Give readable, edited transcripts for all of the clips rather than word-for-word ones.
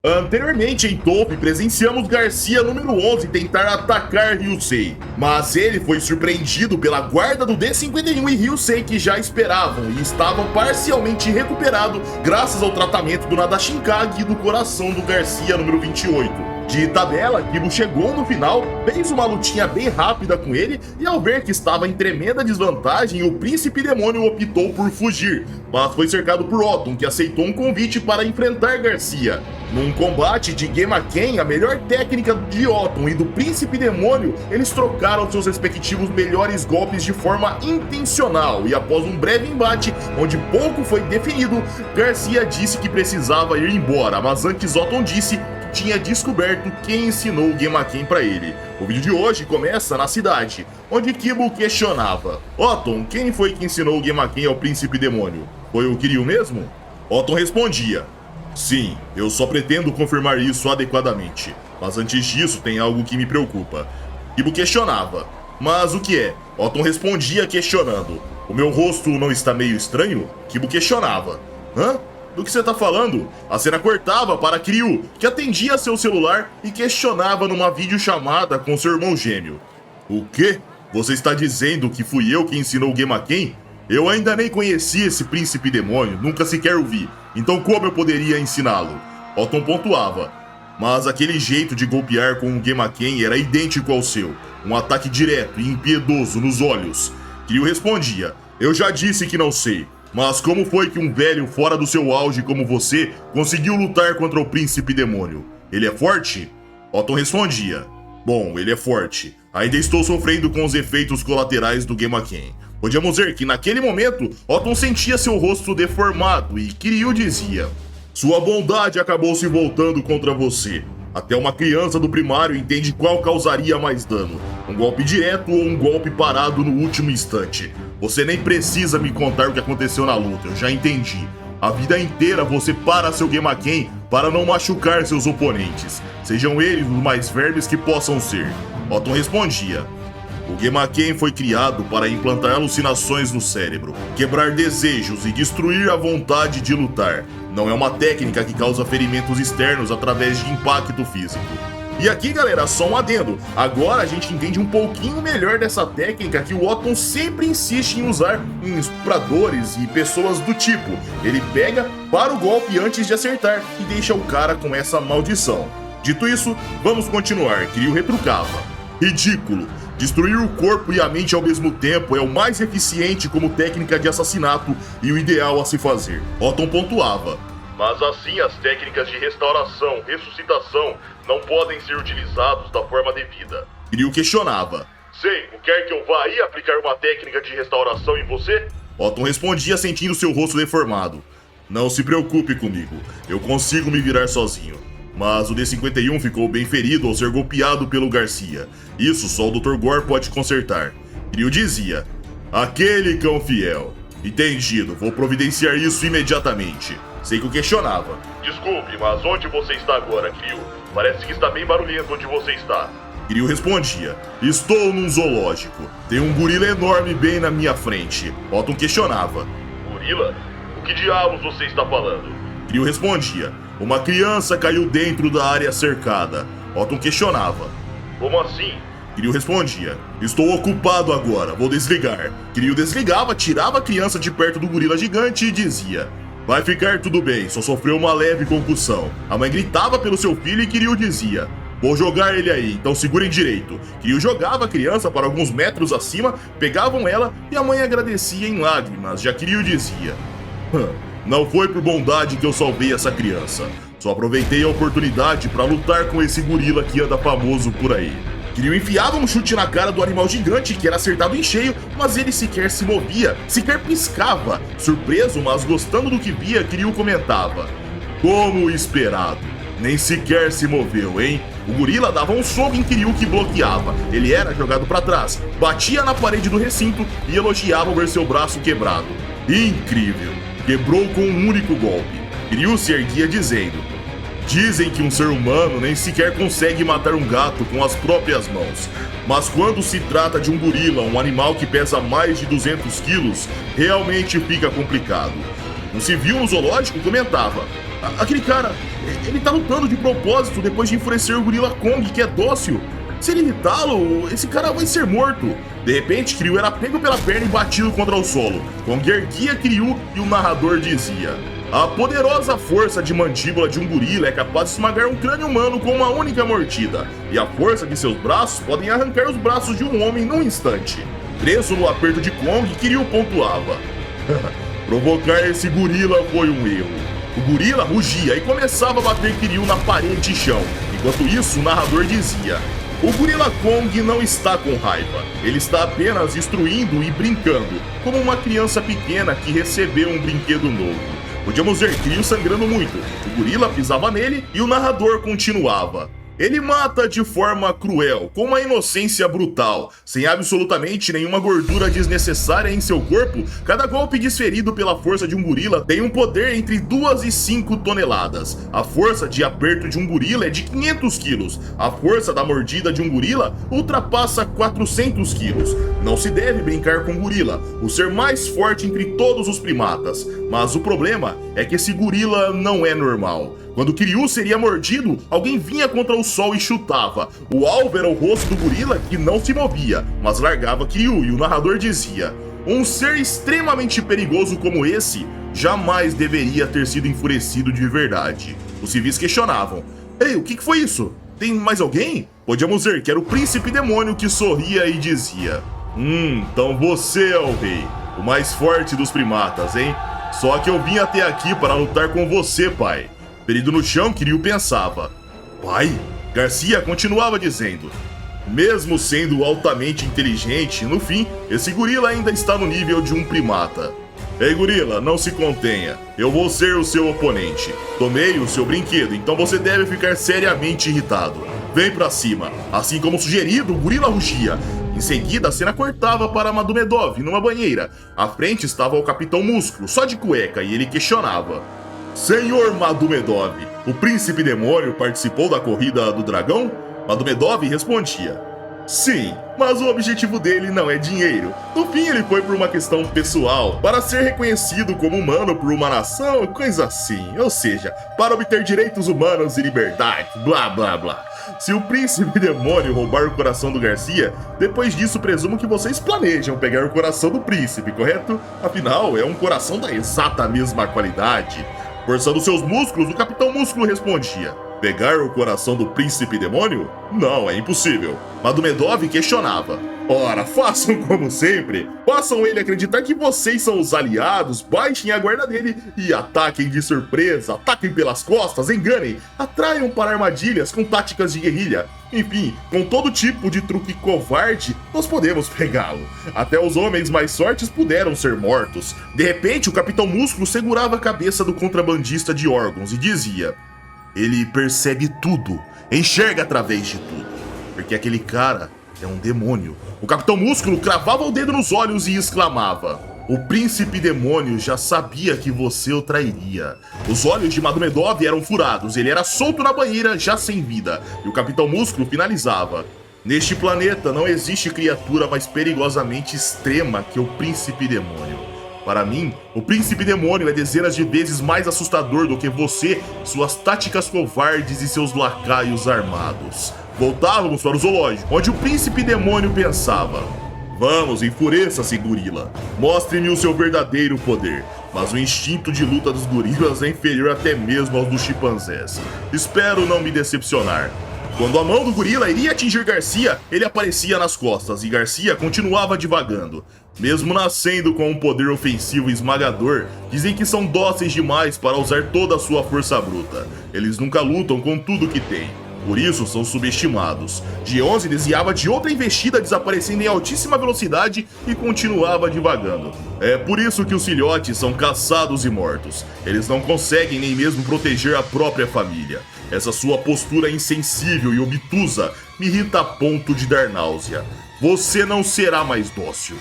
Anteriormente em Top, presenciamos Garcia número 11 tentar atacar Ryusei, mas ele foi surpreendido pela guarda do D51 e Ryusei, que já esperavam e estavam parcialmente recuperados graças ao tratamento do Nadashinkage do coração do Garcia número 28. De tabela, Kibo chegou no final, fez uma lutinha bem rápida com ele e ao ver que estava em tremenda desvantagem, o Príncipe Demônio optou por fugir, mas foi cercado por Otton, que aceitou um convite para enfrentar Garcia. Num combate de Gemaken, a melhor técnica de Otton e do Príncipe Demônio, eles trocaram seus respectivos melhores golpes de forma intencional e após um breve embate, onde pouco foi definido, Garcia disse que precisava ir embora, mas antes Otton disse tinha descoberto quem ensinou o Gemaken para ele. O vídeo de hoje começa na cidade, onde Kibo questionava: Otton, quem foi que ensinou o Gemaken ao Príncipe Demônio? Foi o Kiryu mesmo? Otton respondia: sim, eu só pretendo confirmar isso adequadamente, mas antes disso tem algo que me preocupa. Kibo questionava: mas o que é? Otton respondia questionando: o meu rosto não está meio estranho? Kibo questionava: hã? Do que você tá falando? A cena cortava para Kiryu, que atendia seu celular e questionava numa videochamada com seu irmão gêmeo. O quê? Você está dizendo que fui eu que ensinou o Gemaken? Eu ainda nem conheci esse Príncipe Demônio, nunca sequer o vi, então como eu poderia ensiná-lo? Otton pontuava: mas aquele jeito de golpear com o Gemaken era idêntico ao seu, um ataque direto e impiedoso nos olhos. Kiryu respondia: eu já disse que não sei. Mas como foi que um velho fora do seu auge como você conseguiu lutar contra o Príncipe Demônio? Ele é forte? Otton respondia: bom, ele é forte. Ainda estou sofrendo com os efeitos colaterais do Gemaken. Podíamos ver que naquele momento, Otton sentia seu rosto deformado e Kiryu dizia: sua bondade acabou se voltando contra você. Até uma criança do primário entende qual causaria mais dano, um golpe direto ou um golpe parado no último instante. Você nem precisa me contar o que aconteceu na luta, eu já entendi. A vida inteira você para seu Gemaken para não machucar seus oponentes, sejam eles os mais vermes que possam ser. Otton respondia: o Gemaken foi criado para implantar alucinações no cérebro, quebrar desejos e destruir a vontade de lutar. Não é uma técnica que causa ferimentos externos através de impacto físico. E aqui, galera, só um adendo. Agora a gente entende um pouquinho melhor dessa técnica que o Otton sempre insiste em usar em estupradores e pessoas do tipo. Ele pega, para o golpe antes de acertar e deixa o cara com essa maldição. Dito isso, vamos continuar. Kiryu retrucava: ridículo. Destruir o corpo e a mente ao mesmo tempo é o mais eficiente como técnica de assassinato e o ideal a se fazer. Otton pontuava: mas assim as técnicas de restauração, ressuscitação não podem ser utilizadas da forma devida. Kiryu questionava: sei, quer que eu vá aí aplicar uma técnica de restauração em você? Otton respondia sentindo seu rosto deformado: não se preocupe comigo, eu consigo me virar sozinho. Mas o D51 ficou bem ferido ao ser golpeado pelo Garcia. Isso só o Dr. Gore pode consertar. Kiryu dizia: aquele cão fiel. Entendido, vou providenciar isso imediatamente. Seiko questionava: desculpe, mas onde você está agora, Kiryu? Parece que está bem barulhento onde você está. Kiryu respondia: estou num zoológico. Tem um gorila enorme bem na minha frente. Otton questionava: gorila? O que diabos você está falando? Kiryu respondia: uma criança caiu dentro da área cercada. Otton questionava: como assim? Kiryu respondia: estou ocupado agora, vou desligar. Kiryu desligava, tirava a criança de perto do gorila gigante e dizia: vai ficar tudo bem, só sofreu uma leve concussão. A mãe gritava pelo seu filho e Kiryu dizia: vou jogar ele aí, então segurem direito. Kiryu jogava a criança para alguns metros acima, pegavam ela e a mãe agradecia em lágrimas. Já Kiryu dizia: não foi por bondade que eu salvei essa criança. Só aproveitei a oportunidade para lutar com esse gorila que anda famoso por aí. Kiryu enfiava um chute na cara do animal gigante que era acertado em cheio, mas ele sequer se movia, sequer piscava. Surpreso, mas gostando do que via, Kiryu comentava: como esperado. Nem sequer se moveu, hein? O gorila dava um soco em Kiryu que bloqueava. Ele era jogado para trás, batia na parede do recinto e elogiava ver seu braço quebrado. Incrível! Quebrou com um único golpe. Kiryu se erguia dizendo: dizem que um ser humano nem sequer consegue matar um gato com as próprias mãos. Mas quando se trata de um gorila, um animal que pesa mais de 200 quilos, realmente fica complicado. Um civil no zoológico comentava: Aquele cara, ele tá lutando de propósito depois de enfurecer o gorila Kong, que é dócil. Se ele irritá-lo, esse cara vai ser morto. De repente, Kiryu era pego pela perna e batido contra o solo. Kong erguia Kiryu e o narrador dizia: a poderosa força de mandíbula de um gorila é capaz de esmagar um crânio humano com uma única mordida, e a força de seus braços podem arrancar os braços de um homem num instante. Preso no aperto de Kong, Kiryu pontuava: provocar esse gorila foi um erro. O gorila rugia e começava a bater Kiryu na parede e chão. Enquanto isso, o narrador dizia: o gorila Kong não está com raiva, ele está apenas destruindo e brincando, como uma criança pequena que recebeu um brinquedo novo. Podíamos ver Kiryu sangrando muito, o gorila pisava nele e o narrador continuava: ele mata de forma cruel, com uma inocência brutal, sem absolutamente nenhuma gordura desnecessária em seu corpo. Cada golpe desferido pela força de um gorila tem um poder entre 2 e 5 toneladas. A força de aperto de um gorila é de 500 quilos. A força da mordida de um gorila ultrapassa 400 quilos. Não se deve brincar com gorila, o ser mais forte entre todos os primatas. Mas o problema é que esse gorila não é normal. Quando Kiryu seria mordido, alguém vinha contra o sol e chutava. O alvo era o rosto do gorila, que não se movia, mas largava Kiryu, e o narrador dizia: um ser extremamente perigoso como esse jamais deveria ter sido enfurecido de verdade. Os civis questionavam: ei, o que foi isso? Tem mais alguém? Podíamos ver que era o príncipe demônio que sorria e dizia: então você é o rei, o mais forte dos primatas, hein? Só que eu vim até aqui para lutar com você, pai. Ferido no chão, Kiryu pensava: pai? Garcia continuava dizendo: mesmo sendo altamente inteligente, no fim, esse gorila ainda está no nível de um primata. Ei, gorila, não se contenha. Eu vou ser o seu oponente. Tomei o seu brinquedo, então você deve ficar seriamente irritado. Vem pra cima. Assim como sugerido, o gorila rugia. Em seguida, a cena cortava para Madumedov numa banheira. À frente estava o Capitão Músculo, só de cueca, e ele questionava: senhor Madumedov, o príncipe demônio participou da corrida do dragão? Madumedov respondia: sim, mas o objetivo dele não é dinheiro. No fim, ele foi por uma questão pessoal, para ser reconhecido como humano por uma nação, coisa assim. Ou seja, para obter direitos humanos e liberdade, blá blá blá. Se o príncipe demônio roubar o coração do Garcia, depois disso presumo que vocês planejam pegar o coração do príncipe, correto? Afinal, é um coração da exata mesma qualidade. Forçando seus músculos, o Capitão Músculo respondia: pegar o coração do príncipe demônio? Não, é impossível. Madumedov questionava: ora, façam como sempre. Façam ele acreditar que vocês são os aliados, baixem a guarda dele e ataquem de surpresa, ataquem pelas costas, enganem, atraiam para armadilhas com táticas de guerrilha. Enfim, com todo tipo de truque covarde, nós podemos pegá-lo. Até os homens mais fortes puderam ser mortos. De repente, o Capitão Músculo segurava a cabeça do contrabandista de órgãos e dizia: ele percebe tudo, enxerga através de tudo, porque aquele cara é um demônio. O Capitão Músculo cravava o dedo nos olhos e exclamava: o príncipe demônio já sabia que você o trairia. Os olhos de Madumedov eram furados, ele era solto na banheira, já sem vida. E o Capitão Músculo finalizava: neste planeta não existe criatura mais perigosamente extrema que o príncipe demônio. Para mim, o príncipe demônio é dezenas de vezes mais assustador do que você, suas táticas covardes e seus lacaios armados. Voltávamos para o zoológico, onde o príncipe demônio pensava: vamos, enfureça-se, gorila. Mostre-me o seu verdadeiro poder. Mas o instinto de luta dos gorilas é inferior até mesmo aos dos chimpanzés. Espero não me decepcionar. Quando a mão do gorila iria atingir Garcia, ele aparecia nas costas e Garcia continuava divagando. Mesmo nascendo com um poder ofensivo esmagador, dizem que são dóceis demais para usar toda a sua força bruta. Eles nunca lutam com tudo que têm. Por isso são subestimados. G11 desviava de outra investida, desaparecendo em altíssima velocidade e continuava divagando. É por isso que os filhotes são caçados e mortos. Eles não conseguem nem mesmo proteger a própria família. Essa sua postura insensível e obtusa me irrita a ponto de dar náusea. Você não será mais dócil.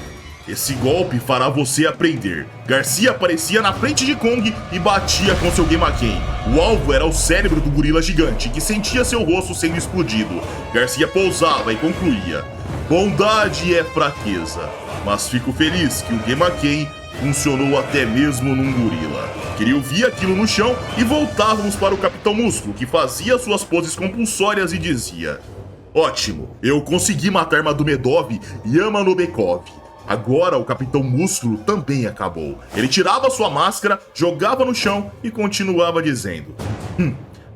Esse golpe fará você aprender. Garcia aparecia na frente de Kong e batia com seu Geimaken. O alvo era o cérebro do gorila gigante, que sentia seu rosto sendo explodido. Garcia pousava e concluía: bondade é fraqueza, mas fico feliz que o Geimaken funcionou até mesmo num gorila. Kiryu via aquilo no chão e voltávamos para o Capitão Músculo, que fazia suas poses compulsórias e dizia: ótimo, eu consegui matar Magomedov e Amanobekov. Agora o Capitão Músculo também acabou. Ele tirava sua máscara, jogava no chão e continuava dizendo: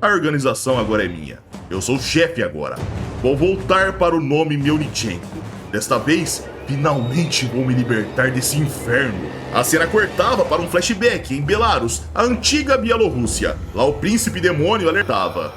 a organização agora é minha. Eu sou o chefe agora. Vou voltar para o nome Mionichenko. Desta vez, finalmente vou me libertar desse inferno. A cena cortava para um flashback em Belarus, a antiga Bielorrússia. Lá o príncipe demônio alertava: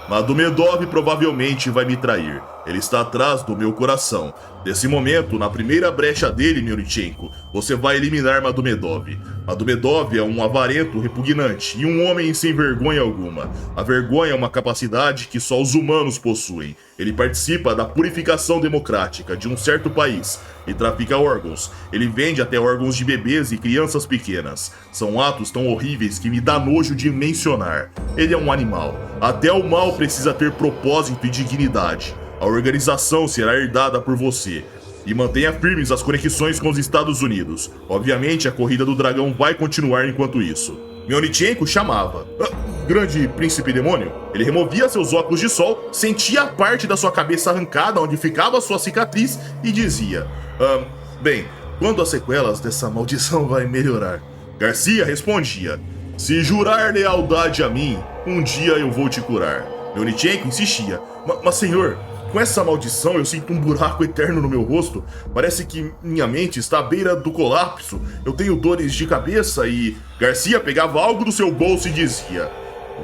Magomedov provavelmente vai me trair. Ele está atrás do meu coração. Nesse momento, na primeira brecha dele, Mionichenko, você vai eliminar Magomedov. Magomedov é um avarento repugnante e um homem sem vergonha alguma. A vergonha é uma capacidade que só os humanos possuem. Ele participa da purificação democrática de um certo país e trafica órgãos. Ele vende até órgãos de bebês e crianças pequenas. São atos tão horríveis que me dá nojo de mencionar. Ele é um animal. Até o mal precisa ter propósito e dignidade. A organização será herdada por você. E mantenha firmes as conexões com os Estados Unidos. Obviamente, a corrida do dragão vai continuar enquanto isso. Mionichenko chamava: grande príncipe demônio. Ele removia seus óculos de sol, sentia a parte da sua cabeça arrancada onde ficava sua cicatriz e dizia: bem, quando as sequelas dessa maldição vai melhorar? Garcia respondia: se jurar lealdade a mim, um dia eu vou te curar. Mionichenko insistia: mas senhor, com essa maldição eu sinto um buraco eterno no meu rosto. Parece que minha mente está à beira do colapso. Eu tenho dores de cabeça e... Garcia pegava algo do seu bolso e dizia: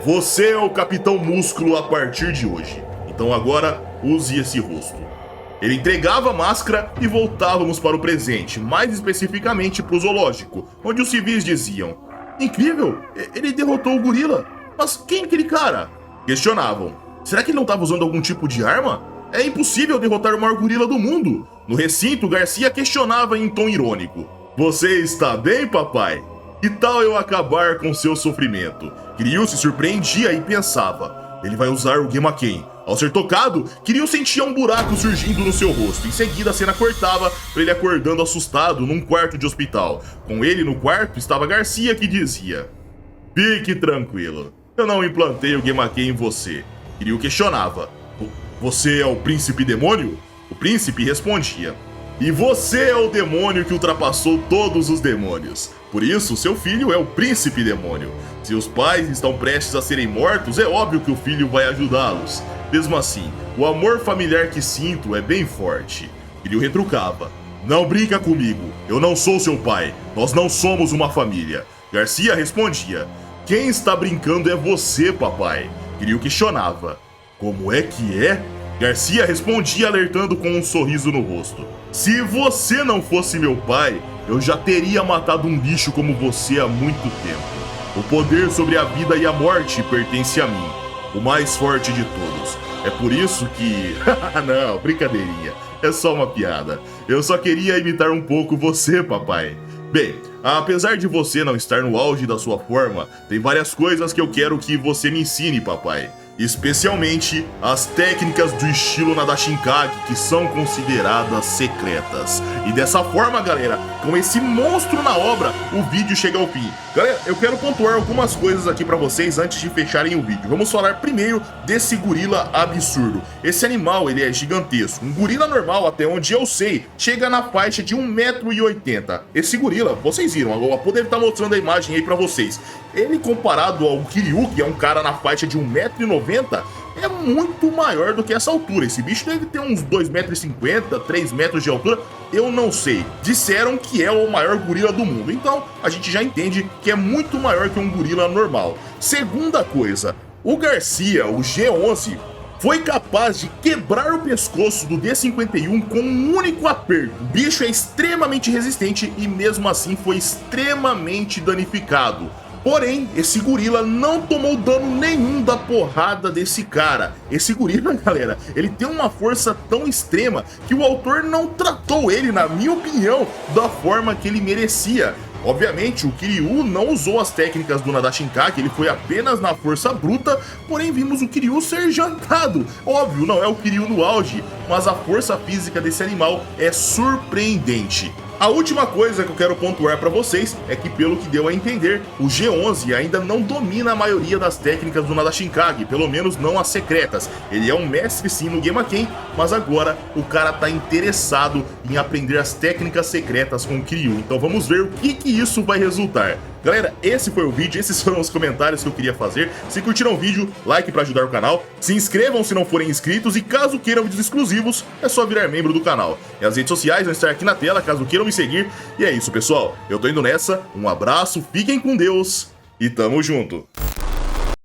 você é o Capitão Músculo a partir de hoje. Então agora use esse rosto. Ele entregava a máscara e voltávamos para o presente, mais especificamente para o zoológico, onde os civis diziam: incrível, ele derrotou o gorila. Mas quem é aquele cara? Questionavam: será que ele não estava usando algum tipo de arma? É impossível derrotar o maior gorila do mundo. No recinto, Garcia questionava em tom irônico: você está bem, papai? Que tal eu acabar com seu sofrimento? Kiryu se surpreendia e pensava: ele vai usar o Gemaken. Ao ser tocado, Kiryu sentia um buraco surgindo no seu rosto. Em seguida, a cena cortava para ele acordando assustado num quarto de hospital. Com ele no quarto estava Garcia, que dizia: fique tranquilo, eu não implantei o Gemaken em você. Kiryu questionava: você é o príncipe demônio? O príncipe respondia: e você é o demônio que ultrapassou todos os demônios. Por isso, seu filho é o príncipe demônio. Se os pais estão prestes a serem mortos, é óbvio que o filho vai ajudá-los. Mesmo assim, o amor familiar que sinto é bem forte. Kiryu retrucava: não brinca comigo, eu não sou seu pai, nós não somos uma família. Garcia respondia: quem está brincando é você, papai. Kiryu questionava: como é que é? Garcia respondia alertando com um sorriso no rosto: se você não fosse meu pai, eu já teria matado um bicho como você há muito tempo. O poder sobre a vida e a morte pertence a mim, o mais forte de todos. É por isso que... não, brincadeirinha, é só uma piada. Eu só queria imitar um pouco você, papai. Bem, apesar de você não estar no auge da sua forma, tem várias coisas que eu quero que você me ensine, papai. Especialmente as técnicas do estilo Nadashinkage, que são consideradas secretas. E dessa forma, galera, com esse monstro na obra, o vídeo chega ao fim. Galera, eu quero pontuar algumas coisas aqui pra vocês antes de fecharem o vídeo. Vamos falar primeiro desse gorila absurdo. Esse animal, ele é gigantesco. Um gorila normal, até onde eu sei, chega na faixa de 1,80 m. Esse gorila, vocês viram, a poder estar mostrando a imagem aí pra vocês. Ele comparado ao Kiryu, que é um cara na faixa de 1,90 m, é muito maior do que essa altura. Esse bicho deve ter uns 2,50 m, 3 metros de altura, eu não sei. Disseram que é o maior gorila do mundo, então a gente já entende que é muito maior que um gorila normal. Segunda coisa, o Garcia, o G11, foi capaz de quebrar o pescoço do D51 com um único aperto. O bicho é extremamente resistente e mesmo assim foi extremamente danificado. Porém, esse gorila não tomou dano nenhum da porrada desse cara. Esse gorila, galera, ele tem uma força tão extrema que o autor não tratou ele, na minha opinião, da forma que ele merecia. Obviamente, o Kiryu não usou as técnicas do Nadashinkage, ele foi apenas na força bruta, porém vimos o Kiryu ser jantado. Óbvio, não é o Kiryu no auge, mas a força física desse animal é surpreendente. A última coisa que eu quero pontuar para vocês é que, pelo que deu a entender, o G11 ainda não domina a maioria das técnicas do Nadashinkage, pelo menos não as secretas. Ele é um mestre sim no Gemaken, mas agora o cara tá interessado em aprender as técnicas secretas com o Kiryu. Então vamos ver o que isso vai resultar. Galera, esse foi o vídeo, esses foram os comentários que eu queria fazer. Se curtiram o vídeo, like para ajudar o canal, se inscrevam se não forem inscritos e caso queiram vídeos exclusivos, é só virar membro do canal. E as redes sociais vão estar aqui na tela, caso queiram me seguir. E é isso, pessoal, eu tô indo nessa, um abraço, fiquem com Deus e tamo junto!